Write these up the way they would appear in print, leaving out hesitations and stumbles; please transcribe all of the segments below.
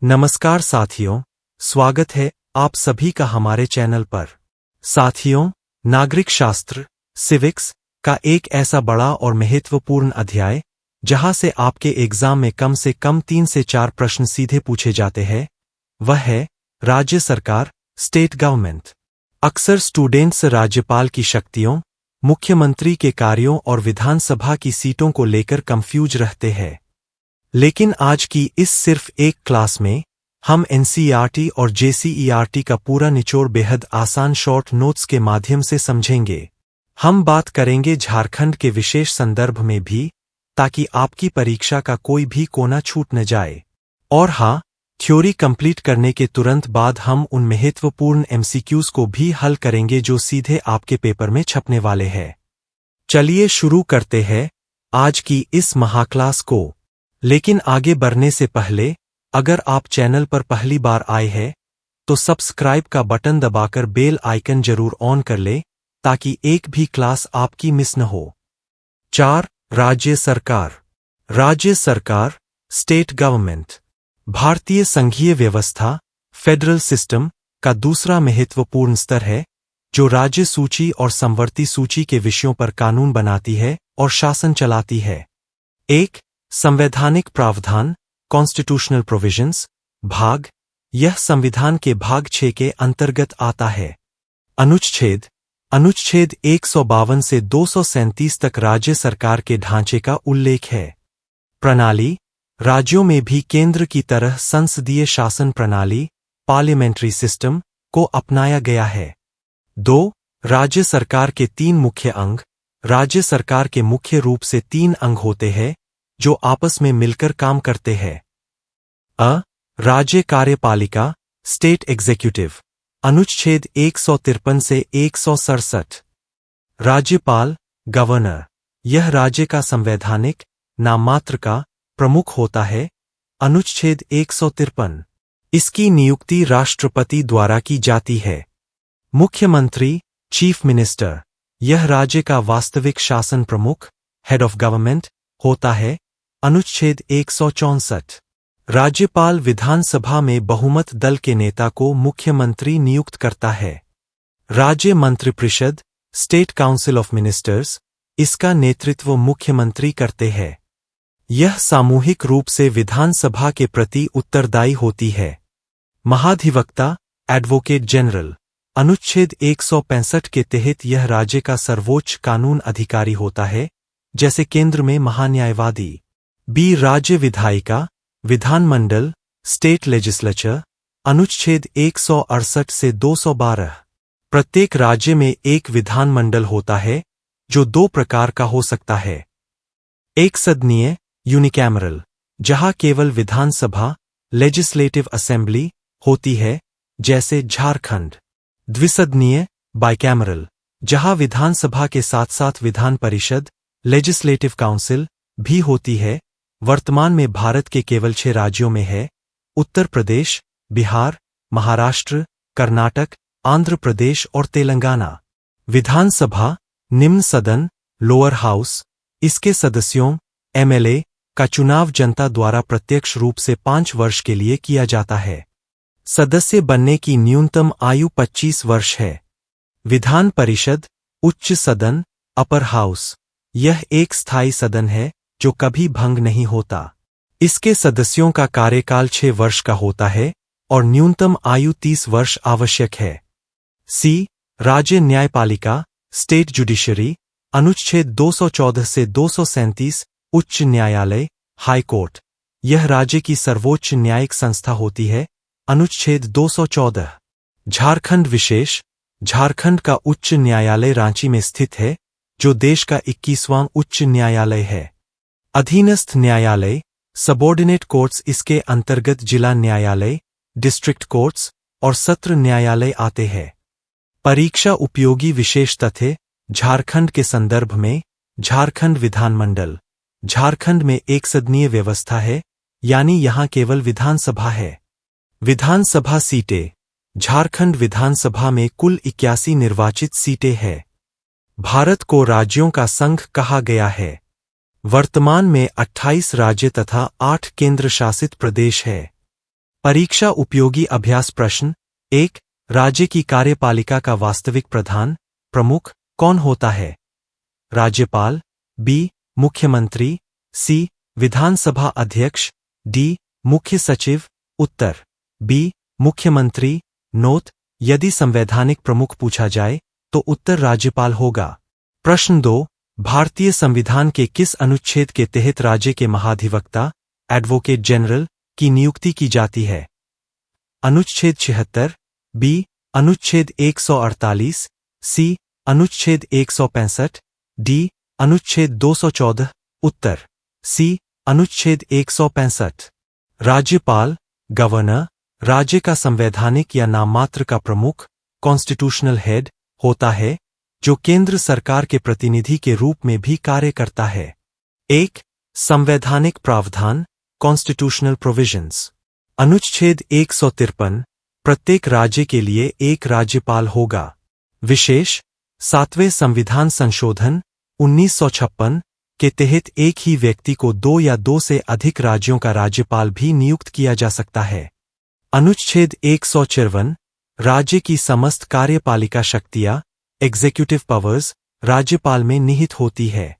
नमस्कार साथियों, स्वागत है आप सभी का हमारे चैनल पर। साथियों, नागरिक शास्त्र सिविक्स का एक ऐसा बड़ा और महत्वपूर्ण अध्याय जहां से आपके एग्जाम में कम से कम 3 से 4 प्रश्न सीधे पूछे जाते हैं, वह है राज्य सरकार, स्टेट गवर्नमेंट। अक्सर स्टूडेंट्स राज्यपाल की शक्तियों, मुख्यमंत्री के कार्यों और विधानसभा की सीटों को लेकर कंफ्यूज रहते हैं। लेकिन आज की इस सिर्फ एक क्लास में हम एनसीईआरटी और जेसीईआरटी का पूरा निचोड़ बेहद आसान शॉर्ट नोट्स के माध्यम से समझेंगे। हम बात करेंगे झारखंड के विशेष संदर्भ में भी, ताकि आपकी परीक्षा का कोई भी कोना छूट न जाए। और हाँ, थ्योरी कंप्लीट करने के तुरंत बाद हम उन महत्वपूर्ण एमसीक्यूज को भी हल करेंगे जो सीधे आपके पेपर में छपने वाले हैं। चलिए शुरू करते हैं आज की इस महाक्लास को। लेकिन आगे बढ़ने से पहले, अगर आप चैनल पर पहली बार आए हैं तो सब्सक्राइब का बटन दबाकर बेल आइकन जरूर ऑन कर ले, ताकि एक भी क्लास आपकी मिस न हो। 4. राज्य सरकार। राज्य सरकार, स्टेट गवर्नमेंट, भारतीय संघीय व्यवस्था फेडरल सिस्टम का दूसरा महत्वपूर्ण स्तर है, जो राज्य सूची और समवर्ती सूची के विषयों पर कानून बनाती है और शासन चलाती है। 1. संवैधानिक प्रावधान, कॉन्स्टिट्यूशनल प्रोविजंस, भाग, यह संविधान के भाग 6 के अंतर्गत आता है। अनुच्छेद 152 से 237 तक राज्य सरकार के ढांचे का उल्लेख है। प्रणाली, राज्यों में भी केंद्र की तरह संसदीय शासन प्रणाली, पार्लियामेंट्री सिस्टम को अपनाया गया है। 2. राज्य सरकार के 3 मुख्य अंग। राज्य सरकार के मुख्य रूप से 3 अंग होते हैं जो आपस में मिलकर काम करते हैं। राज्य कार्यपालिका, स्टेट एग्जीक्यूटिव, अनुच्छेद 153 से 167। राज्यपाल, गवर्नर, यह राज्य का संवैधानिक नाममात्र का प्रमुख होता है। अनुच्छेद 153। इसकी नियुक्ति राष्ट्रपति द्वारा की जाती है। मुख्यमंत्री, चीफ मिनिस्टर, यह राज्य का वास्तविक शासन प्रमुख, हेड ऑफ गवर्नमेंट होता है। अनुच्छेद 164। राज्यपाल विधानसभा में बहुमत दल के नेता को मुख्यमंत्री नियुक्त करता है। राज्य मंत्रिपरिषद, स्टेट काउंसिल ऑफ मिनिस्टर्स, इसका नेतृत्व मुख्यमंत्री करते हैं। यह सामूहिक रूप से विधानसभा के प्रति उत्तरदायी होती है। महाधिवक्ता, एडवोकेट जनरल, अनुच्छेद 165 के तहत यह राज्य का सर्वोच्च कानून अधिकारी होता है, जैसे केंद्र में महान्यायवादी। राज्य विधायिका, विधानमंडल, स्टेट लेजिस्लेचर, अनुच्छेद 168 से 212। प्रत्येक राज्य में एक विधानमंडल होता है, जो 2 प्रकार का हो सकता है। एक सदनीय, यूनिकैमरल, जहां केवल विधानसभा, लेजिस्लेटिव असेंबली होती है, जैसे झारखंड। द्विसदनीय, बाइकैमरल, जहां विधानसभा के साथ साथ विधान परिषद, लेजिस्लेटिव काउंसिल भी होती है। वर्तमान में भारत के केवल 6 राज्यों में है: उत्तर प्रदेश, बिहार, महाराष्ट्र, कर्नाटक, आंध्र प्रदेश और तेलंगाना। विधानसभा, निम्न सदन, लोअर हाउस, इसके सदस्यों, एमएलए का चुनाव जनता द्वारा प्रत्यक्ष रूप से 5 वर्ष के लिए किया जाता है। सदस्य बनने की न्यूनतम आयु 25 वर्ष है। विधान परिषद, उच्च सदन, अपर हाउस, यह एक स्थायी सदन है जो कभी भंग नहीं होता। इसके सदस्यों का कार्यकाल 6 वर्ष का होता है और न्यूनतम आयु 30 वर्ष आवश्यक है। राज्य न्यायपालिका, स्टेट जुडिशरी, अनुच्छेद 214 से 237, उच्च न्यायालय, हाई कोर्ट, यह राज्य की सर्वोच्च न्यायिक संस्था होती है। अनुच्छेद 214। झारखंड विशेष, झारखंड का उच्च न्यायालय रांची में स्थित है, जो देश का 21वां उच्च न्यायालय है। अधीनस्थ न्यायालय, सबॉर्डिनेट कोर्ट्स, इसके अंतर्गत जिला न्यायालय, डिस्ट्रिक्ट कोर्ट्स और सत्र न्यायालय आते हैं। परीक्षा उपयोगी विशेष तथ्य, झारखंड के संदर्भ में, झारखंड विधानमंडल, झारखंड में एक सदनीय व्यवस्था है, यानी यहां केवल विधानसभा है। विधानसभा सीटें, झारखंड विधानसभा में कुल 81 निर्वाचित सीटें हैं। भारत को राज्यों का संघ कहा गया है। वर्तमान में 28 राज्य तथा 8 केंद्र शासित प्रदेश है। परीक्षा उपयोगी अभ्यास प्रश्न 1। राज्य की कार्यपालिका का वास्तविक प्रधान प्रमुख कौन होता है? राज्यपाल, बी मुख्यमंत्री, सी विधानसभा अध्यक्ष, डी मुख्य सचिव। उत्तर बी मुख्यमंत्री। नोट: यदि संवैधानिक प्रमुख पूछा जाए तो उत्तर राज्यपाल होगा। प्रश्न 2। भारतीय संविधान के किस अनुच्छेद के तहत राज्य के महाधिवक्ता एडवोकेट जनरल की नियुक्ति की जाती है? अनुच्छेद 76, बी अनुच्छेद 148, सी अनुच्छेद 165, डी अनुच्छेद 214। उत्तर सी अनुच्छेद 165। राज्यपाल, गवर्नर, राज्य का संवैधानिक या नाममात्र का प्रमुख कॉन्स्टिट्यूशनल हेड होता है, जो केंद्र सरकार के प्रतिनिधि के रूप में भी कार्य करता है। 1। संवैधानिक प्रावधान कॉन्स्टिट्यूशनल प्रोविजंस। अनुच्छेद 153, प्रत्येक राज्य के लिए एक राज्यपाल होगा। विशेष 7वें संविधान संशोधन 1956 के तहत एक ही व्यक्ति को 2 या 2 से अधिक राज्यों का राज्यपाल भी नियुक्त किया जा सकता है। अनुच्छेद 154, राज्य की समस्त कार्यपालिका शक्तियां एग्जीक्यूटिव पावर्स राज्यपाल में निहित होती है।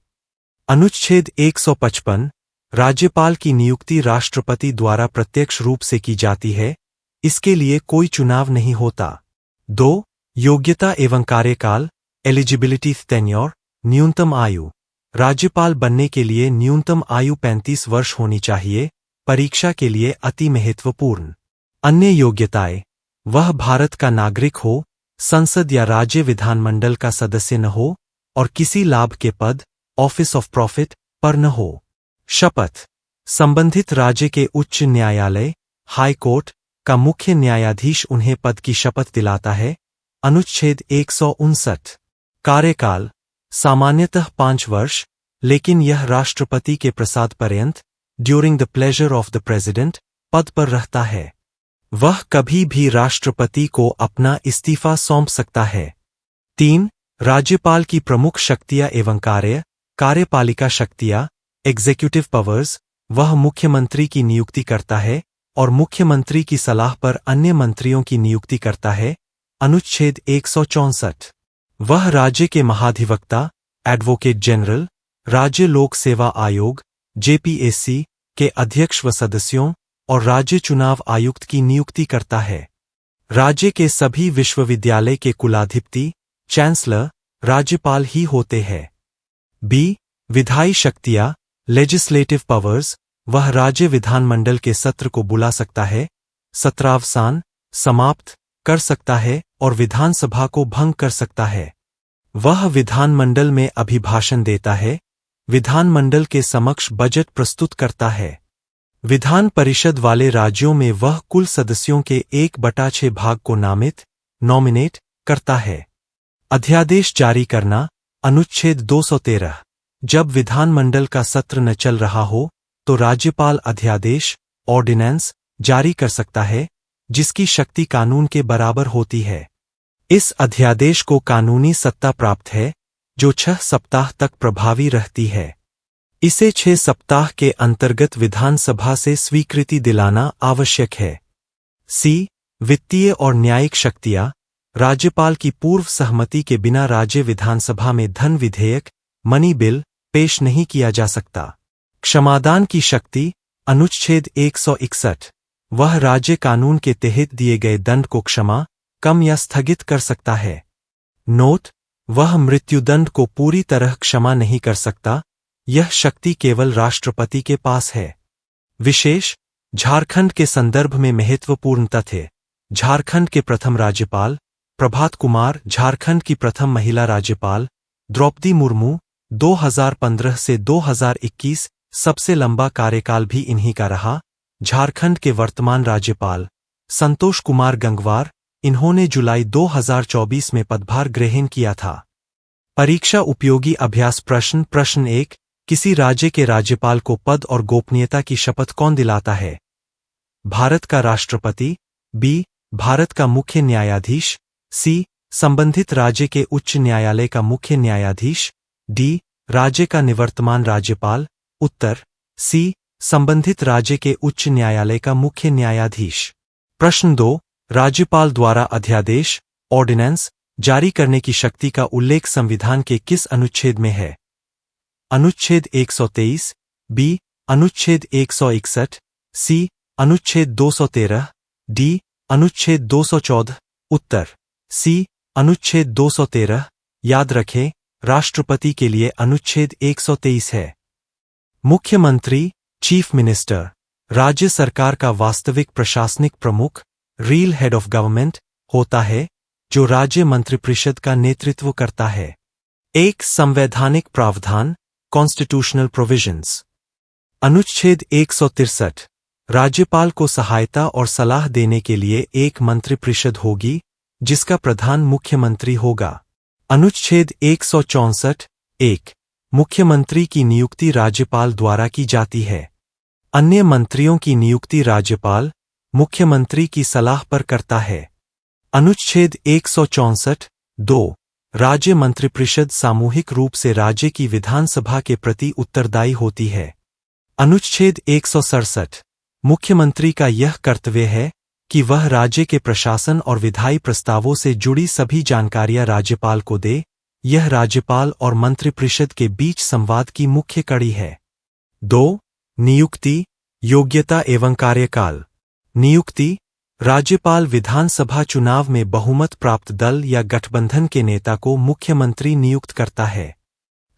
अनुच्छेद 155, राज्यपाल की नियुक्ति राष्ट्रपति द्वारा प्रत्यक्ष रूप से की जाती है, इसके लिए कोई चुनाव नहीं होता। 2। योग्यता एवं कार्यकाल एलिजिबिलिटी टेन्योर न्यूनतम आयु। राज्यपाल बनने के लिए न्यूनतम आयु 35 वर्ष होनी चाहिए। परीक्षा के लिए अति महत्वपूर्ण। अन्य योग्यताएं: वह भारत का नागरिक हो, संसद या राज्य विधानमंडल का सदस्य न हो और किसी लाभ के पद ऑफिस ऑफ प्रॉफिट पर न हो। शपथ: संबंधित राज्य के उच्च न्यायालय हाई कोर्ट का मुख्य न्यायाधीश उन्हें पद की शपथ दिलाता है। अनुच्छेद 159। कार्यकाल सामान्यतः 5 वर्ष, लेकिन यह राष्ट्रपति के प्रसाद पर्यंत during the pleasure of the president पद पर रहता है। वह कभी भी राष्ट्रपति को अपना इस्तीफा सौंप सकता है। 3। राज्यपाल की प्रमुख शक्तियां एवं कार्यपालिका शक्तियां एग्जीक्यूटिव पावर्स। वह मुख्यमंत्री की नियुक्ति करता है और मुख्यमंत्री की सलाह पर अन्य मंत्रियों की नियुक्ति करता है। अनुच्छेद 164। वह राज्य के महाधिवक्ता एडवोकेट जनरल, राज्य लोक सेवा आयोग जेपीएससी के अध्यक्ष व सदस्यों और राज्य चुनाव आयुक्त की नियुक्ति करता है। राज्य के सभी विश्वविद्यालय के कुलाधिपति चांसलर राज्यपाल ही होते हैं। बी विधायी शक्तियां लेजिस्लेटिव पावर्स। वह राज्य विधानमंडल के सत्र को बुला सकता है, सत्रावसान समाप्त कर सकता है और विधानसभा को भंग कर सकता है। वह विधानमंडल में अभिभाषण देता है, विधानमंडल के समक्ष बजट प्रस्तुत करता है। विधान परिषद वाले राज्यों में वह कुल सदस्यों के 1/6 भाग को नॉमिनेट करता है। अध्यादेश जारी करना अनुच्छेद 213। जब विधानमंडल का सत्र न चल रहा हो तो राज्यपाल अध्यादेश ऑर्डिनेंस जारी कर सकता है, जिसकी शक्ति कानून के बराबर होती है। इस अध्यादेश को कानूनी सत्ता प्राप्त है, जो 6 सप्ताह तक प्रभावी रहती है। इसे 6 सप्ताह के अंतर्गत विधानसभा से स्वीकृति दिलाना आवश्यक है। सी वित्तीय और न्यायिक शक्तियां। राज्यपाल की पूर्व सहमति के बिना राज्य विधानसभा में धन विधेयक मनी बिल पेश नहीं किया जा सकता। क्षमादान की शक्ति अनुच्छेद 161। वह राज्य कानून के तहत दिए गए दंड को क्षमा, कम या स्थगित कर सकता है। नोट: वह मृत्युदंड को पूरी तरह क्षमा नहीं कर सकता, यह शक्ति केवल राष्ट्रपति के पास है। विशेष झारखंड के संदर्भ में महत्वपूर्ण तथ्य: झारखंड के प्रथम राज्यपाल प्रभात कुमार, झारखंड की प्रथम महिला राज्यपाल द्रौपदी मुर्मू, 2015 से 2021 सबसे लंबा कार्यकाल भी इन्हीं का रहा। झारखंड के वर्तमान राज्यपाल संतोष कुमार गंगवार, इन्होंने जुलाई 2024 में पदभार ग्रहण किया था। परीक्षा उपयोगी अभ्यास प्रश्न 1। किसी राज्य के राज्यपाल को पद और गोपनीयता की शपथ कौन दिलाता है? भारत का राष्ट्रपति, बी भारत का मुख्य न्यायाधीश, सी संबंधित राज्य के उच्च न्यायालय का मुख्य न्यायाधीश, डी राज्य का निवर्तमान राज्यपाल। उत्तर सी संबंधित राज्य के उच्च न्यायालय का मुख्य न्यायाधीश। प्रश्न 2, राज्यपाल द्वारा अध्यादेश ऑर्डिनेंस जारी करने की शक्ति का उल्लेख संविधान के किस अनुच्छेद में है? अनुच्छेद 123, बी अनुच्छेद 161, सी अनुच्छेद 213, डी अनुच्छेद 214। उत्तर सी अनुच्छेद 213। याद रखें, राष्ट्रपति के लिए अनुच्छेद 123 है। मुख्यमंत्री चीफ मिनिस्टर राज्य सरकार का वास्तविक प्रशासनिक प्रमुख रियल हेड ऑफ गवर्नमेंट होता है, जो राज्य मंत्रिपरिषद का नेतृत्व करता है। एक संवैधानिक प्रावधान कॉन्स्टिट्यूशनल प्रोविजंस। अनुच्छेद 163 राज्यपाल को सहायता और सलाह देने के लिए एक मंत्रिपरिषद होगी, जिसका प्रधान मुख्यमंत्री होगा। अनुच्छेद 164 1 मुख्यमंत्री की नियुक्ति राज्यपाल द्वारा की जाती है। अन्य मंत्रियों की नियुक्ति राज्यपाल मुख्यमंत्री की सलाह पर करता है। अनुच्छेद 164 2 राज्य मंत्रिपरिषद सामूहिक रूप से राज्य की विधानसभा के प्रति उत्तरदायी होती है। अनुच्छेद 167 मुख्यमंत्री का यह कर्तव्य है कि वह राज्य के प्रशासन और विधायी प्रस्तावों से जुड़ी सभी जानकारियां राज्यपाल को दे। यह राज्यपाल और मंत्रिपरिषद के बीच संवाद की मुख्य कड़ी है। 2 नियुक्ति योग्यता एवं कार्यकाल। नियुक्ति राज्यपाल विधानसभा चुनाव में बहुमत प्राप्त दल या गठबंधन के नेता को मुख्यमंत्री नियुक्त करता है।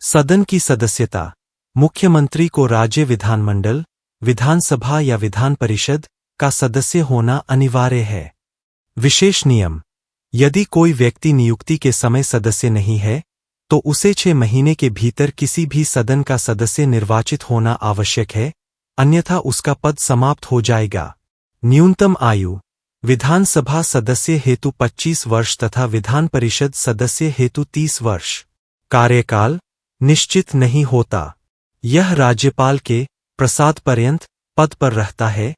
सदन की सदस्यता मुख्यमंत्री को राज्य विधानमंडल, विधानसभा या विधान परिषद का सदस्य होना अनिवार्य है। विशेष नियम यदि कोई व्यक्ति नियुक्ति के समय सदस्य नहीं है, तो उसे 6 महीने के भीतर किसी भी सदन का सदस्य निर्वाचित होना आवश्यक है, अन्यथा उसका पद समाप्त हो जाएगा। न्यूनतम आयु विधानसभा सदस्य हेतु 25 वर्ष तथा विधान परिषद सदस्य हेतु 30 वर्ष। कार्यकाल निश्चित नहीं होता। यह राज्यपाल के प्रसाद पर्यंत पद पर रहता है,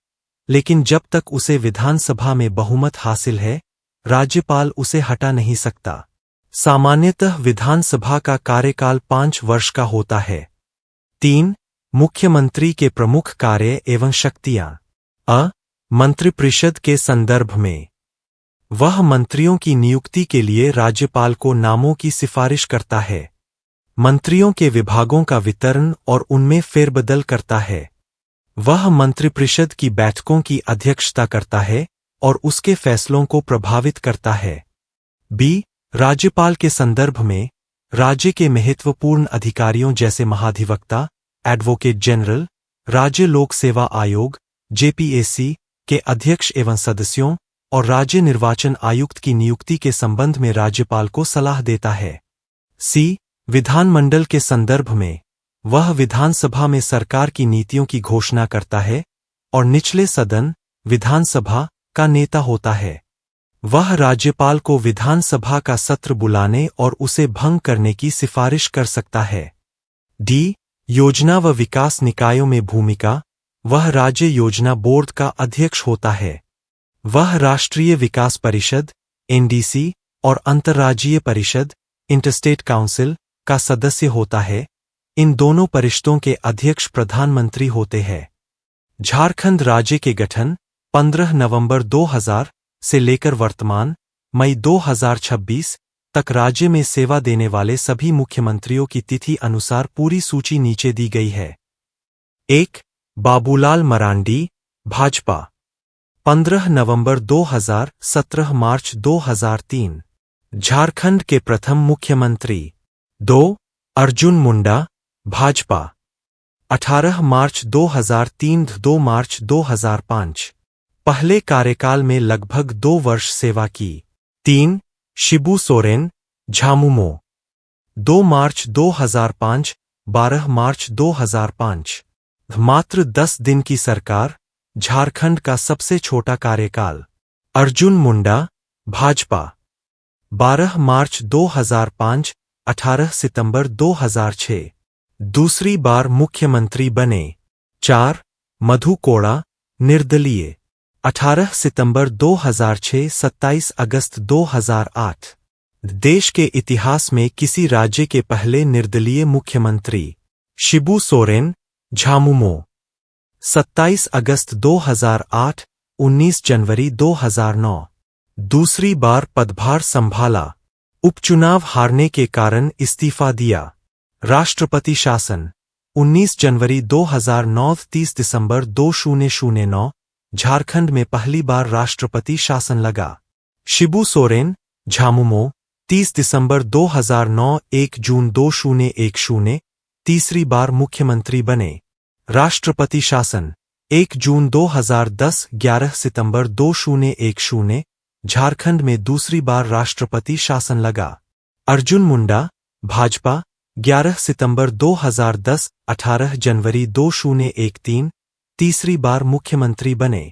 लेकिन जब तक उसे विधानसभा में बहुमत हासिल है, राज्यपाल उसे हटा नहीं सकता। सामान्यतः विधानसभा का कार्यकाल 5 वर्ष का होता है। 3 मुख्यमंत्री के प्रमुख कार्य एवं शक्तियां। मंत्रिपरिषद के संदर्भ में वह मंत्रियों की नियुक्ति के लिए राज्यपाल को नामों की सिफारिश करता है, मंत्रियों के विभागों का वितरण और उनमें फेरबदल करता है। वह मंत्रिपरिषद की बैठकों की अध्यक्षता करता है और उसके फैसलों को प्रभावित करता है। बी राज्यपाल के संदर्भ में राज्य के महत्वपूर्ण अधिकारियों जैसे महाधिवक्ता, एडवोकेट जनरल, राज्य लोक सेवा आयोग जेपीएससी के अध्यक्ष एवं सदस्यों और राज्य निर्वाचन आयुक्त की नियुक्ति के संबंध में राज्यपाल को सलाह देता है। सी विधानमंडल के संदर्भ में वह विधानसभा में सरकार की नीतियों की घोषणा करता है और निचले सदन विधानसभा का नेता होता है। वह राज्यपाल को विधानसभा का सत्र बुलाने और उसे भंग करने की सिफारिश कर सकता है। डी योजना व विकास निकायों में भूमिका वह राज्य योजना बोर्ड का अध्यक्ष होता है। वह राष्ट्रीय विकास परिषद एनडीसी और अंतर्राज्यीय परिषद इंटरस्टेट काउंसिल का सदस्य होता है। इन दोनों परिषदों के अध्यक्ष प्रधानमंत्री होते हैं। झारखंड राज्य के गठन 15 नवंबर 2000 से लेकर वर्तमान मई 2026 तक राज्य में सेवा देने वाले सभी मुख्यमंत्रियों की तिथि अनुसार पूरी सूची नीचे दी गई है। 1 बाबूलाल मरांडी भाजपा 15 नवंबर 2000 17 मार्च 2003 झारखंड के प्रथम मुख्यमंत्री। 2 अर्जुन मुंडा भाजपा 18 मार्च 2003 2 मार्च 2005 पहले कार्यकाल में लगभग 2 वर्ष सेवा की। 3 शिबू सोरेन झामुमो 2 मार्च 2005 12 मार्च 2005 मात्र 10 दिन की सरकार, झारखंड का सबसे छोटा कार्यकाल। अर्जुन मुंडा भाजपा 12 मार्च 2005 18 सितंबर 2006 दूसरी बार मुख्यमंत्री बने। 4 मधु कोड़ा निर्दलीय 18 सितंबर 2006 27 अगस्त 2008 देश के इतिहास में किसी राज्य के पहले निर्दलीय मुख्यमंत्री। शिबू सोरेन झामुमो 27 अगस्त 2008, 19 जनवरी 2009। दूसरी बार पदभार संभाला। उपचुनाव हारने के कारण इस्तीफा दिया। राष्ट्रपति शासन 19 जनवरी 2009, 30 दिसंबर 2009, झारखंड में पहली बार राष्ट्रपति शासन लगा। शिबू सोरेन, झामुमो, 30 दिसंबर 2009, 1 जून 2010, तीसरी बार मुख्यमंत्री बने। राष्ट्रपति शासन 1 जून 2010, 11 सितंबर 2010, झारखंड में दूसरी बार राष्ट्रपति शासन लगा। अर्जुन मुंडा, भाजपा, 11 सितंबर 2010, 18 जनवरी 2013, तीसरी बार मुख्यमंत्री बने।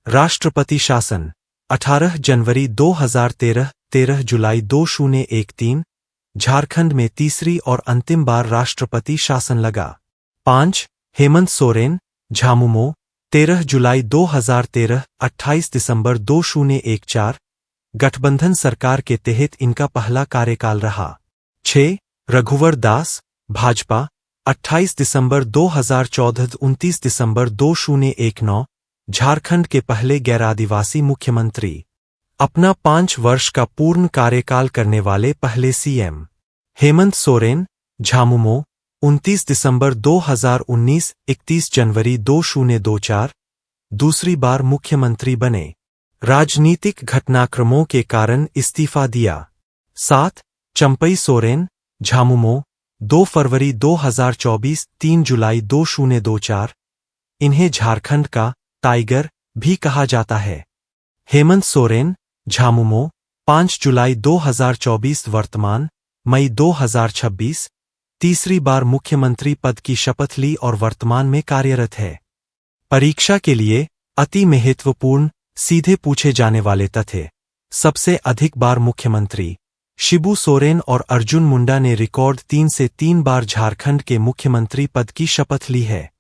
राष्ट्रपति शासन 18 जनवरी 2013, 13 जुलाई 2013, झारखंड में तीसरी और अंतिम बार राष्ट्रपति शासन लगा। 5 हेमंत सोरेन, झामुमो, 13 जुलाई 2013, 28 दिसंबर 2014, गठबंधन सरकार के तहत इनका पहला कार्यकाल रहा। 6 रघुवर दास, भाजपा, 28 दिसंबर 2014, 29 दिसंबर 2019, झारखंड के पहले गैर-आदिवासी मुख्यमंत्री। अपना 5 वर्ष का पूर्ण कार्यकाल करने वाले पहले सीएम। हेमंत सोरेन, झामुमो, 29 दिसंबर 2019, 31 जनवरी 2024, दूसरी बार मुख्यमंत्री बने। राजनीतिक घटनाक्रमों के कारण इस्तीफा दिया। 7 चंपई सोरेन, झामुमो, 2 फरवरी 2024, 3 जुलाई 2024, इन्हें झारखंड का टाइगर भी कहा जाता है। हेमंत सोरेन, झामुमो, 5 जुलाई 2024, वर्तमान मई 2026, तीसरी बार मुख्यमंत्री पद की शपथ ली और वर्तमान में कार्यरत है। परीक्षा के लिए अति महत्वपूर्ण सीधे पूछे जाने वाले तथ्य। सबसे अधिक बार मुख्यमंत्री। शिबू सोरेन और अर्जुन मुंडा ने रिकॉर्ड 3 से 3 बार झारखंड के मुख्यमंत्री पद की शपथ ली है।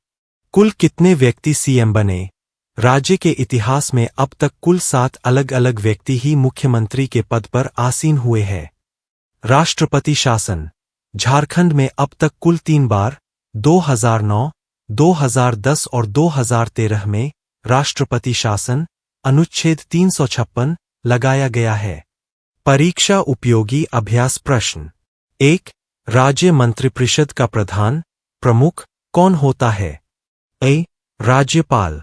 कुल कितने व्यक्ति सीएम बने? राज्य के इतिहास में अब तक कुल 7 अलग अलग व्यक्ति ही मुख्यमंत्री के पद पर आसीन हुए हैं। राष्ट्रपति शासन झारखंड में अब तक कुल 3 बार 2009, 2010 और 2013 में राष्ट्रपति शासन अनुच्छेद 356 लगाया गया है। परीक्षा उपयोगी अभ्यास प्रश्न। 1 राज्य मंत्रिपरिषद का प्रधान प्रमुख कौन होता है? ए राज्यपाल,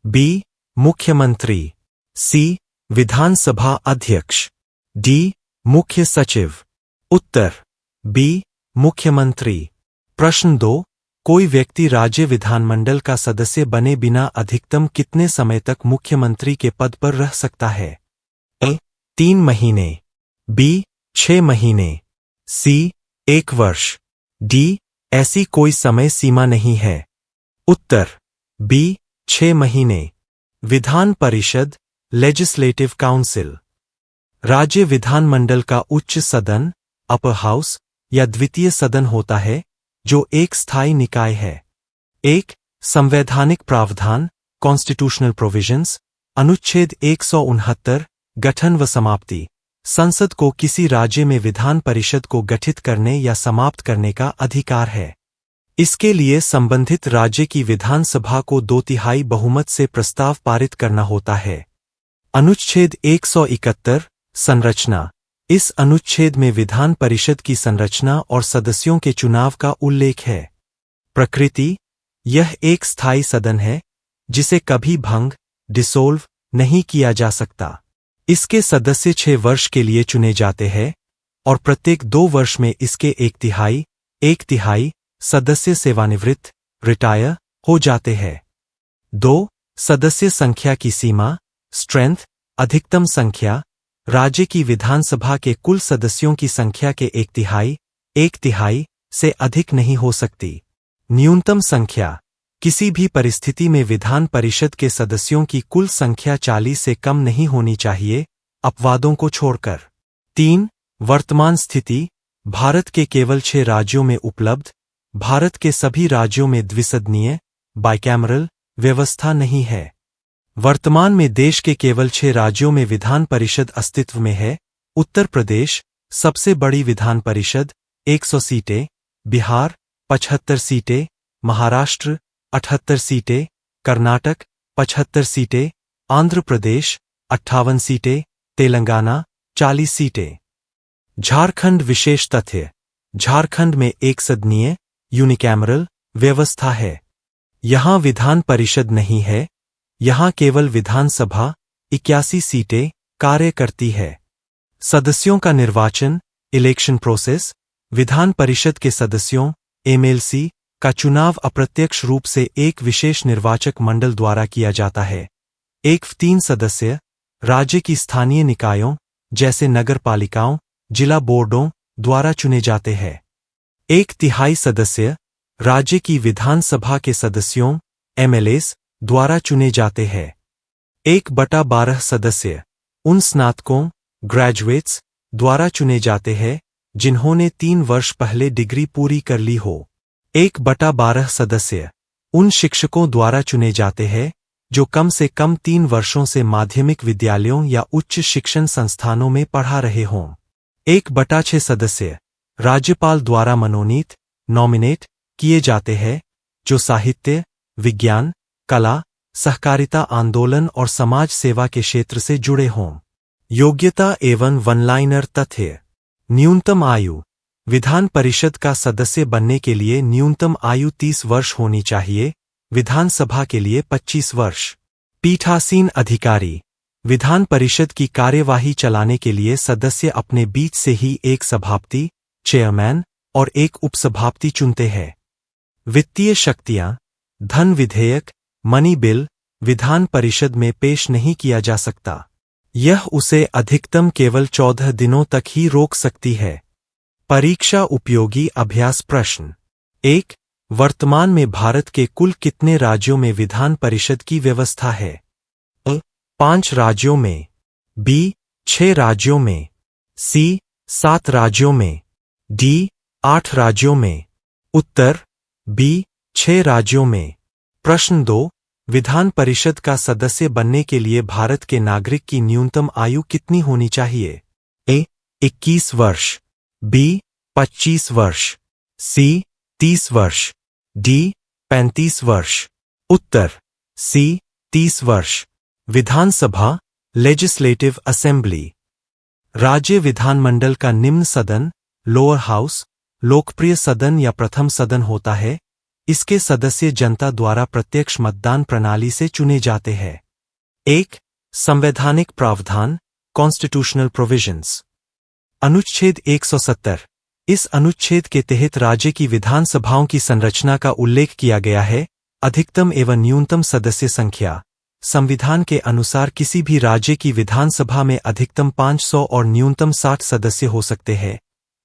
बी मुख्यमंत्री, सी विधानसभा अध्यक्ष, डी मुख्य सचिव। उत्तर बी मुख्यमंत्री। प्रश्न 2 कोई व्यक्ति राज्य विधानमंडल का सदस्य बने बिना अधिकतम कितने समय तक मुख्यमंत्री के पद पर रह सकता है? ए 3 महीने, बी 6 महीने, सी 1 वर्ष, डी ऐसी कोई समय सीमा नहीं है। उत्तर बी 6 महीने। विधान परिषद लेजिस्लेटिव काउंसिल राज्य विधानमंडल का उच्च सदन अपर हाउस या द्वितीय सदन होता है जो एक स्थायी निकाय है। 1 संवैधानिक प्रावधान कॉन्स्टिट्यूशनल प्रोविजंस अनुच्छेद 169 गठन व समाप्ति संसद को किसी राज्य में विधान परिषद को गठित करने या समाप्त करने का अधिकार है। इसके लिए संबंधित राज्य की विधानसभा को 2/3 बहुमत से प्रस्ताव पारित करना होता है। अनुच्छेद 171 संरचना इस अनुच्छेद में विधान परिषद की संरचना और सदस्यों के चुनाव का उल्लेख है। प्रकृति यह एक स्थायी सदन है जिसे कभी भंग डिसोल्व नहीं किया जा सकता। इसके सदस्य 6 वर्ष के लिए चुने जाते हैं और प्रत्येक 2 वर्ष में इसके 1/3 सदस्य सेवानिवृत्त रिटायर हो जाते हैं। 2 सदस्य संख्या की सीमा स्ट्रेंथ अधिकतम संख्या राज्य की विधानसभा के कुल सदस्यों की संख्या के 1/3 से अधिक नहीं हो सकती। न्यूनतम संख्या किसी भी परिस्थिति में विधान परिषद के सदस्यों की कुल संख्या 40 से कम नहीं होनी चाहिए, अपवादों को छोड़कर। 3 वर्तमान स्थिति भारत के केवल 6 राज्यों में उपलब्ध, भारत के सभी राज्यों में द्विसदनीय बाइकैमरल व्यवस्था नहीं है। वर्तमान में देश के केवल 6 राज्यों में विधान परिषद अस्तित्व में है। उत्तर प्रदेश सबसे बड़ी विधान परिषद 100 सीटें, बिहार 75 सीटें, महाराष्ट्र 78 सीटें, कर्नाटक 75 सीटें, आंध्र प्रदेश 58 सीटें, तेलंगाना 40 सीटें। झारखंड विशेष तथ्य: झारखंड में एक सदनीय यूनिकैमरल व्यवस्था है। यहां विधान परिषद नहीं है, यहां केवल विधानसभा 81 सीटें कार्य करती है। सदस्यों का निर्वाचन इलेक्शन प्रोसेस: विधान परिषद के सदस्यों एमएलसी का चुनाव अप्रत्यक्ष रूप से एक विशेष निर्वाचक मंडल द्वारा किया जाता है। एक 3 सदस्य राज्य की स्थानीय निकायों जैसे नगर पालिकाओं, जिला बोर्डों द्वारा चुने जाते हैं। 1/3 सदस्य राज्य की विधानसभा के सदस्यों एमएलएस द्वारा चुने जाते हैं। 1/12 सदस्य उन स्नातकों ग्रेजुएट्स द्वारा चुने जाते हैं जिन्होंने 3 वर्ष पहले डिग्री पूरी कर ली हो। 1/12 सदस्य उन शिक्षकों द्वारा चुने जाते हैं जो कम से कम 3 वर्षों से माध्यमिक विद्यालयों या उच्च शिक्षण संस्थानों में पढ़ा रहे हों। 1/6 सदस्य राज्यपाल द्वारा मनोनीत नॉमिनेट किए जाते हैं जो साहित्य, विज्ञान, कला, सहकारिता आंदोलन और समाज सेवा के क्षेत्र से जुड़े हों। योग्यता एवं वन-लाइनर तथ्य: न्यूनतम आयु: विधान परिषद का सदस्य बनने के लिए न्यूनतम आयु 30 वर्ष होनी चाहिए, विधानसभा के लिए 25 वर्ष। पीठासीन अधिकारी: विधान परिषद की कार्यवाही चलाने के लिए सदस्य अपने बीच से ही एक सभापति, चेयरमैन और एक उपसभापति चुनते हैं। वित्तीय शक्तियां: धन विधेयक मनी बिल विधान परिषद में पेश नहीं किया जा सकता। यह उसे अधिकतम केवल 14 दिनों तक ही रोक सकती है। परीक्षा उपयोगी अभ्यास प्रश्न: 1. वर्तमान में भारत के कुल कितने राज्यों में विधान परिषद की व्यवस्था है? अ. 5 राज्यों में, बी. 6 राज्यों में, सी. 7 राज्यों में, डी. 8 राज्यों में। उत्तर बी. 6 राज्यों में। प्रश्न 2. विधान परिषद का सदस्य बनने के लिए भारत के नागरिक की न्यूनतम आयु कितनी होनी चाहिए? ए. 21 वर्ष, बी. 25 वर्ष, सी. 30 वर्ष, डी. 35 वर्ष। उत्तर सी. 30 वर्ष। विधानसभा लेजिस्लेटिव असेंबली: राज्य विधानमंडल का निम्न सदन लोअर हाउस लोकप्रिय सदन या प्रथम सदन होता है। इसके सदस्य जनता द्वारा प्रत्यक्ष मतदान प्रणाली से चुने जाते हैं। 1. संवैधानिक प्रावधान कॉन्स्टिट्यूशनल प्रोविजंस: अनुच्छेद 170। इस अनुच्छेद के तहत राज्य की विधानसभाओं की संरचना का उल्लेख किया गया है। अधिकतम एवं न्यूनतम सदस्य संख्या: संविधान के अनुसार किसी भी राज्य की विधानसभा में अधिकतम 500 और न्यूनतम 60 सदस्य हो सकते हैं।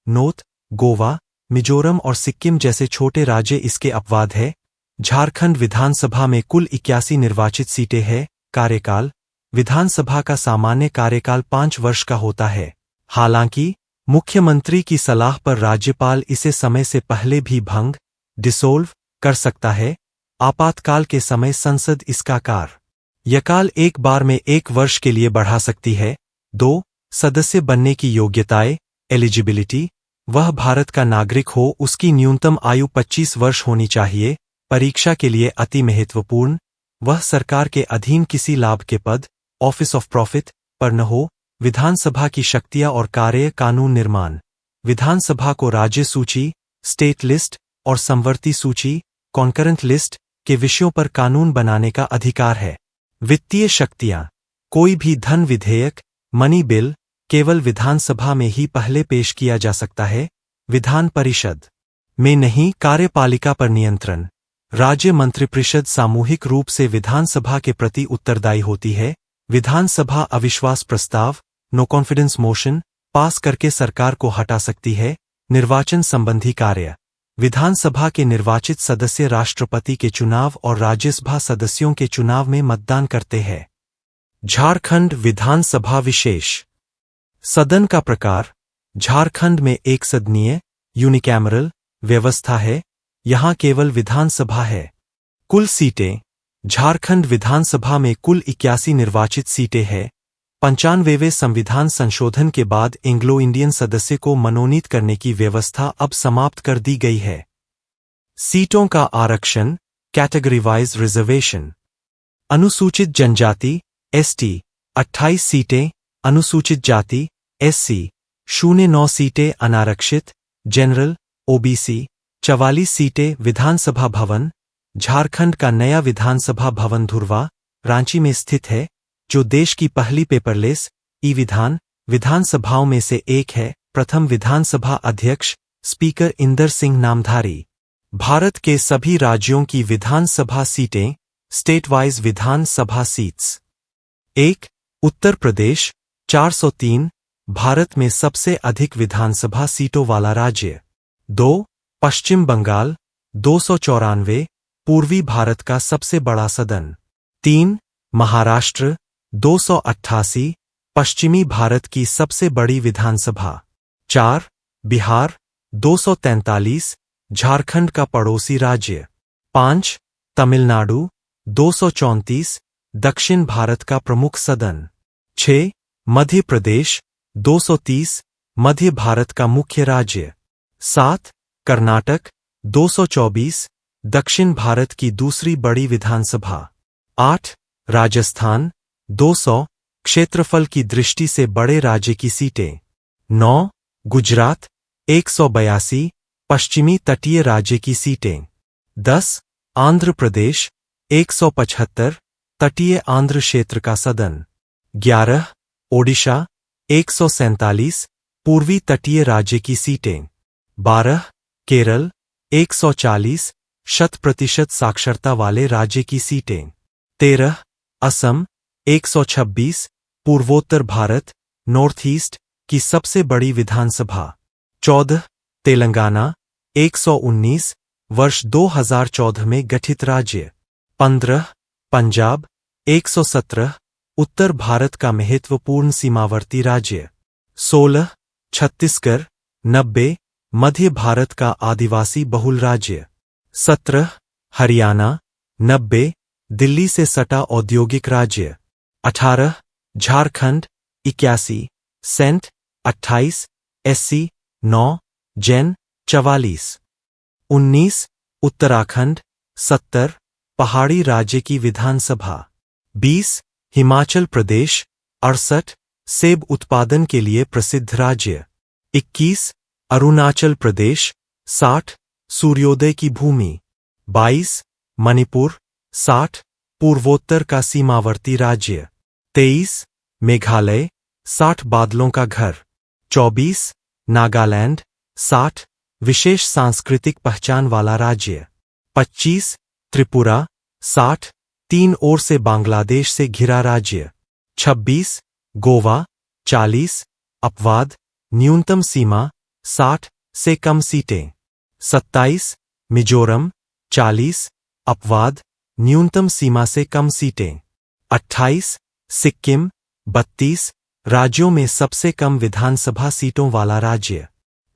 नोट: गोवा, मिजोरम और सिक्किम जैसे छोटे राज्य इसके अपवाद है। झारखंड विधानसभा में कुल 81 निर्वाचित सीटें हैं। कार्यकाल: विधानसभा का सामान्य कार्यकाल 5 वर्ष का होता है। हालांकि मुख्यमंत्री की सलाह पर राज्यपाल इसे समय से पहले भी भंग डिसोल्व कर सकता है। आपातकाल के समय संसद इसका कार्यकाल एक बार में 1 वर्ष के लिए बढ़ा सकती है। 2. सदस्य बनने की योग्यताएं एलिजिबिलिटी: वह भारत का नागरिक हो, उसकी न्यूनतम आयु 25 वर्ष होनी चाहिए। परीक्षा के लिए अति महत्वपूर्ण: वह सरकार के अधीन किसी लाभ के पद ऑफिस ऑफ प्रॉफिट पर न हो। विधानसभा की शक्तियां और कार्य कानून निर्माण: विधानसभा को राज्य सूची स्टेट लिस्ट और समवर्ती सूची कॉन्करेंट लिस्ट के विषयों पर कानून बनाने का अधिकार है। वित्तीय शक्तियां: कोई भी धन विधेयक मनी बिल केवल विधानसभा में ही पहले पेश किया जा सकता है, विधान परिषद में नहीं। कार्यपालिका पर नियंत्रण: राज्य मंत्रिपरिषद सामूहिक रूप से विधानसभा के प्रति उत्तरदायी होती है। विधानसभा अविश्वास प्रस्ताव नो कॉन्फिडेंस मोशन पास करके सरकार को हटा सकती है। निर्वाचन संबंधी कार्य: विधानसभा के निर्वाचित सदस्य राष्ट्रपति के चुनाव और राज्यसभा सदस्यों के चुनाव में मतदान करते हैं। झारखंड विधानसभा विशेष सदन का प्रकार: झारखंड में एक सदनीय यूनिकैमरल व्यवस्था है। यहां केवल विधानसभा है। कुल सीटें: झारखंड विधानसभा में कुल 81 निर्वाचित सीटें हैं। 95वें संविधान संशोधन के बाद एंग्लो इंडियन सदस्य को मनोनीत करने की व्यवस्था अब समाप्त कर दी गई है। सीटों का आरक्षण कैटेगरी वाइज रिजर्वेशन: अनुसूचित जनजाति एसटी 28 सीटें, अनुसूचित जाति एससी 09 सीटें, अनारक्षित जनरल ओबीसी 44 सीटें। विधानसभा भवन झारखंड का नया विधानसभा भवन धुर्वा, रांची में स्थित है, जो देश की पहली पेपरलेस ई विधानसभाओं में से एक है। प्रथम विधानसभा अध्यक्ष स्पीकर इंदर सिंह नामधारी। भारत के सभी राज्यों की विधानसभा सीटें स्टेट वाइज विधानसभा सीट्स। 1. उत्तर प्रदेश 403, भारत में सबसे अधिक विधानसभा सीटों वाला राज्य। 2. पश्चिम बंगाल 294, पूर्वी भारत का सबसे बड़ा सदन। 3. महाराष्ट्र 288, पश्चिमी भारत की सबसे बड़ी विधानसभा। 4. बिहार 243, झारखंड का पड़ोसी राज्य। 5. तमिलनाडु 234, दक्षिण भारत का प्रमुख सदन। 6. मध्य प्रदेश 230, मध्य भारत का मुख्य राज्य। 7. कर्नाटक 224, दक्षिण भारत की दूसरी बड़ी विधानसभा। 8. राजस्थान 200, क्षेत्रफल की दृष्टि से बड़े राज्य की सीटें। 9. गुजरात 182, पश्चिमी तटीय राज्य की सीटें। 10. आंध्र प्रदेश 175, तटीय आंध्र क्षेत्र का सदन। 11. ओडिशा 147, पूर्वी तटीय राज्य की सीटें। 12. केरल 140, 100% साक्षरता वाले राज्य की सीटें। 13. असम 126, पूर्वोत्तर भारत नॉर्थ ईस्ट की सबसे बड़ी विधानसभा। 14. तेलंगाना 119, वर्ष 2014 में गठित राज्य। 15. पंजाब 117, उत्तर भारत का महत्वपूर्ण सीमावर्ती राज्य। 16. छत्तीसगढ़ 90, मध्य भारत का आदिवासी बहुल राज्य। 17. हरियाणा 90, दिल्ली से सटा औद्योगिक राज्य। 18. झारखंड 81, सेंट 28, एससी 9, जैन 44। 19. उत्तराखंड 70, पहाड़ी राज्य की विधानसभा। 20. हिमाचल प्रदेश 68, सेब उत्पादन के लिए प्रसिद्ध राज्य। 21. अरुणाचल प्रदेश 60, सूर्योदय की भूमि। 22. मणिपुर 60, पूर्वोत्तर का सीमावर्ती राज्य। 23. मेघालय 60, बादलों का घर। 24. नागालैंड 60, विशेष सांस्कृतिक पहचान वाला राज्य। 25. त्रिपुरा 60, तीन ओर से बांग्लादेश से घिरा राज्य। 26. गोवा 40, अपवाद, न्यूनतम सीमा 60 से कम सीटें। 27. मिजोरम 40, अपवाद, न्यूनतम सीमा से कम सीटें। 28. सिक्किम 32, राज्यों में सबसे कम विधानसभा सीटों वाला राज्य।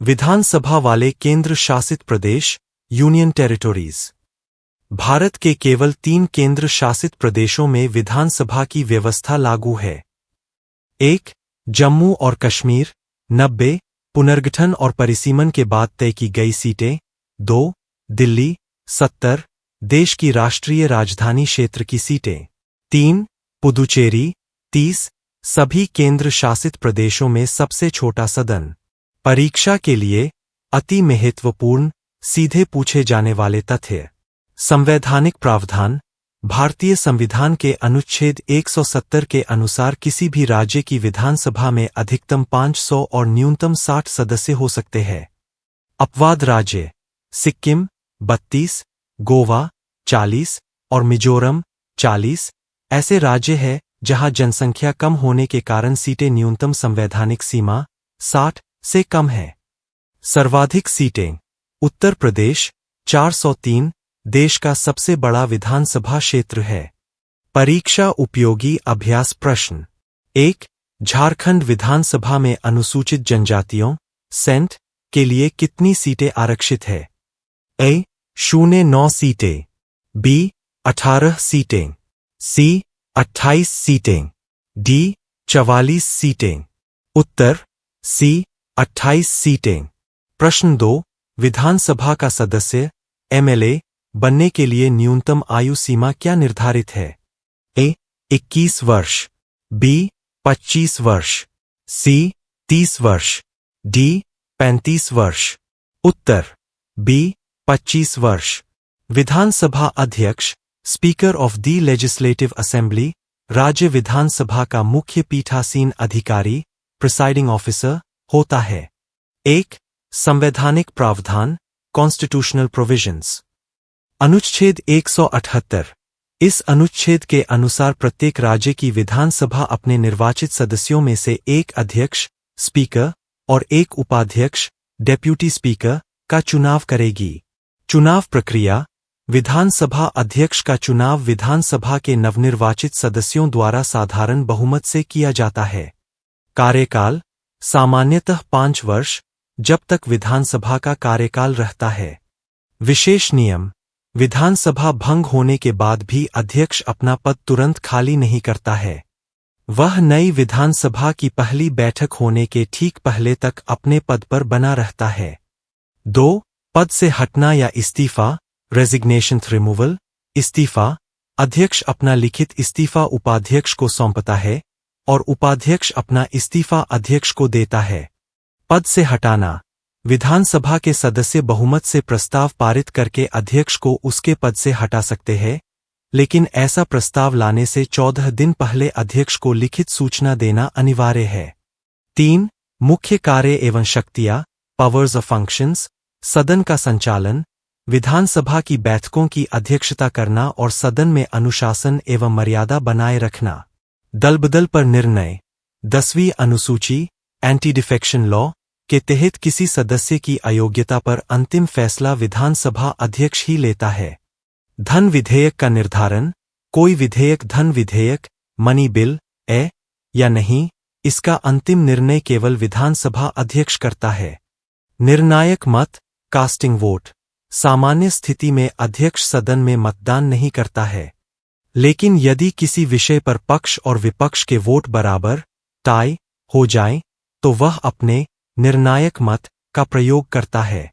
विधानसभा वाले केंद्र शासित प्रदेश यूनियन टेरिटोरीज। भारत के केवल 3 केंद्र शासित प्रदेशों में विधानसभा की व्यवस्था लागू है। 1. जम्मू और कश्मीर 90, पुनर्गठन और परिसीमन के बाद तय की गई सीटें। 2. दिल्ली 70, देश की राष्ट्रीय राजधानी क्षेत्र की सीटें। 3. पुदुचेरी 30, सभी केंद्र शासित प्रदेशों में सबसे छोटा सदन। परीक्षा के लिए अति महत्वपूर्ण सीधे पूछे जाने वाले तथ्य। संवैधानिक प्रावधान। भारतीय संविधान के अनुच्छेद 170 के अनुसार किसी भी राज्य की विधानसभा में अधिकतम 500 और न्यूनतम 60 सदस्य हो सकते हैं। अपवाद राज्य सिक्किम 32, गोवा 40 और मिजोरम 40 ऐसे राज्य हैं जहां जनसंख्या कम होने के कारण सीटें न्यूनतम संवैधानिक सीमा 60 से कम है। सर्वाधिक सीटें। उत्तर प्रदेश 403, देश का सबसे बड़ा विधानसभा क्षेत्र है। परीक्षा उपयोगी अभ्यास प्रश्न। 1. झारखंड विधानसभा में अनुसूचित जनजातियों सेंट के लिए कितनी सीटें आरक्षित है? A. 09 सीटें, B. 18 सीटें, C. 28 सीटें, D. 44 सीटें। उत्तर C. 28 सीटें। प्रश्न 2. विधानसभा का सदस्य MLA बनने के लिए न्यूनतम आयु सीमा क्या निर्धारित है? 21 वर्ष, बी 25 वर्ष, सी 30 वर्ष, डी 35 वर्ष। उत्तर बी 25 वर्ष। विधानसभा अध्यक्ष, speaker of the legislative assembly, राज्य विधानसभा का मुख्य पीठासीन अधिकारी, प्रिसाइडिंग ऑफिसर होता है। 1. संवैधानिक प्रावधान, कॉन्स्टिट्यूशनल प्रोविजंस। अनुच्छेद 178। इस अनुच्छेद के अनुसार प्रत्येक राज्य की विधानसभा अपने निर्वाचित सदस्यों में से एक अध्यक्ष, स्पीकर और एक उपाध्यक्ष, डेप्यूटी स्पीकर का चुनाव करेगी। चुनाव प्रक्रिया। विधानसभा अध्यक्ष का चुनाव विधानसभा के नवनिर्वाचित सदस्यों द्वारा साधारण बहुमत से किया जाता है। कार्यकाल सामान्यतः 5 वर्ष, जब तक विधानसभा का कार्यकाल रहता है। विशेष नियम। विधानसभा भंग होने के बाद भी अध्यक्ष अपना पद तुरंत खाली नहीं करता है। वह नई विधानसभा की पहली बैठक होने के ठीक पहले तक अपने पद पर बना रहता है। 2. पद से हटना या इस्तीफा, रेजिग्नेशन रिमूवल। इस्तीफा। अध्यक्ष अपना लिखित इस्तीफा उपाध्यक्ष को सौंपता है और उपाध्यक्ष अपना इस्तीफा अध्यक्ष को देता है। पद से हटाना। विधानसभा के सदस्य बहुमत से प्रस्ताव पारित करके अध्यक्ष को उसके पद से हटा सकते हैं, लेकिन ऐसा प्रस्ताव लाने से 14 दिन पहले अध्यक्ष को लिखित सूचना देना अनिवार्य है। 3. मुख्य कार्य एवं शक्तियां, पावर्स ऑफ फंक्शंस। सदन का संचालन, विधानसभा की बैठकों की अध्यक्षता करना और सदन में अनुशासन एवं मर्यादा बनाए रखना। दलबदल पर निर्णय। 10वीं अनुसूची, एंटी डिफेक्शन लॉ के तहत किसी सदस्य की अयोग्यता पर अंतिम फैसला विधानसभा अध्यक्ष ही लेता है। धन विधेयक का निर्धारण। कोई विधेयक धन विधेयक, मनी बिल या नहीं, इसका अंतिम निर्णय केवल विधानसभा अध्यक्ष करता है। निर्णायक मत, कास्टिंग वोट। सामान्य स्थिति में अध्यक्ष सदन में मतदान नहीं करता है, लेकिन यदि किसी विषय पर पक्ष और विपक्ष के वोट बराबर, टाई हो जाएं, तो वह अपने निर्णायक मत का प्रयोग करता है।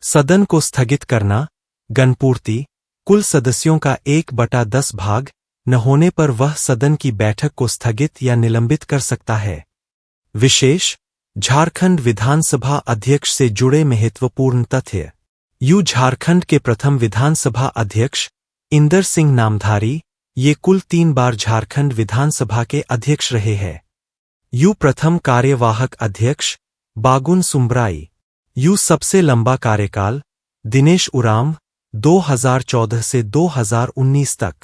सदन को स्थगित करना, गणपूर्ति। कुल सदस्यों का 1/10 भाग न होने पर वह सदन की बैठक को स्थगित या निलंबित कर सकता है। विशेष। झारखंड विधानसभा अध्यक्ष से जुड़े महत्वपूर्ण तथ्य। झारखंड के प्रथम विधानसभा अध्यक्ष इंदर सिंह नामधारी, ये कुल 3 बार झारखंड विधानसभा के अध्यक्ष रहे हैं। प्रथम कार्यवाहक अध्यक्ष बागुन सुम्बराई। सबसे लंबा कार्यकाल दिनेश उरांव, 2014 से 2019 तक।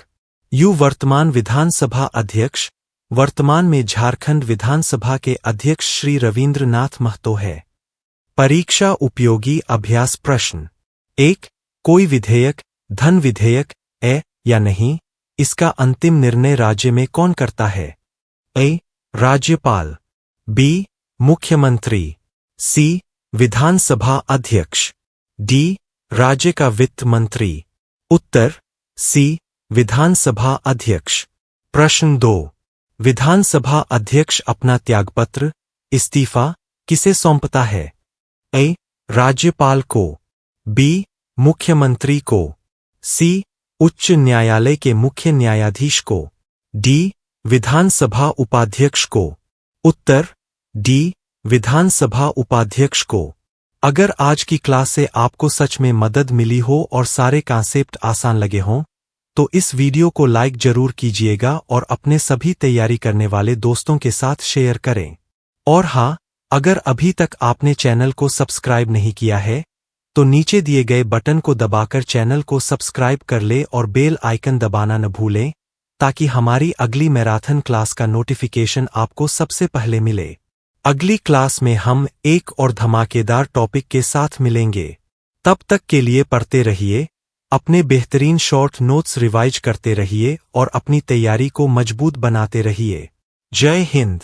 वर्तमान विधानसभा अध्यक्ष, वर्तमान में झारखंड विधानसभा के अध्यक्ष श्री रविंद्र नाथ महतो है। परीक्षा उपयोगी अभ्यास प्रश्न। 1. कोई विधेयक धन विधेयक या नहीं, इसका अंतिम निर्णय राज्य में कौन करता है? ए. राज्यपाल, बी. मुख्यमंत्री, सी. विधानसभा अध्यक्ष, डी. राज्य का वित्त मंत्री। उत्तर सी. विधानसभा अध्यक्ष। प्रश्न 2. विधानसभा अध्यक्ष अपना त्यागपत्र, इस्तीफा किसे सौंपता है? ए. राज्यपाल को, बी. मुख्यमंत्री को, सी. उच्च न्यायालय के मुख्य न्यायाधीश को, डी. विधानसभा उपाध्यक्ष को। उत्तर डी. विधानसभा उपाध्यक्ष को। अगर आज की क्लास से आपको सच में मदद मिली हो और सारे कॉन्सेप्ट आसान लगे हों, तो इस वीडियो को लाइक जरूर कीजिएगा और अपने सभी तैयारी करने वाले दोस्तों के साथ शेयर करें। और हाँ, अगर अभी तक आपने चैनल को सब्सक्राइब नहीं किया है, तो नीचे दिए गए बटन को दबाकर चैनल को सब्सक्राइब कर ले और बेल आइकन दबाना न भूलें, ताकि हमारी अगली मैराथन क्लास का नोटिफिकेशन आपको सबसे पहले मिले। अगली क्लास में हम एक और धमाकेदार टॉपिक के साथ मिलेंगे। तब तक के लिए पढ़ते रहिए, अपने बेहतरीन शॉर्ट नोट्स रिवाइज करते रहिए और अपनी तैयारी को मजबूत बनाते रहिए। जय हिंद।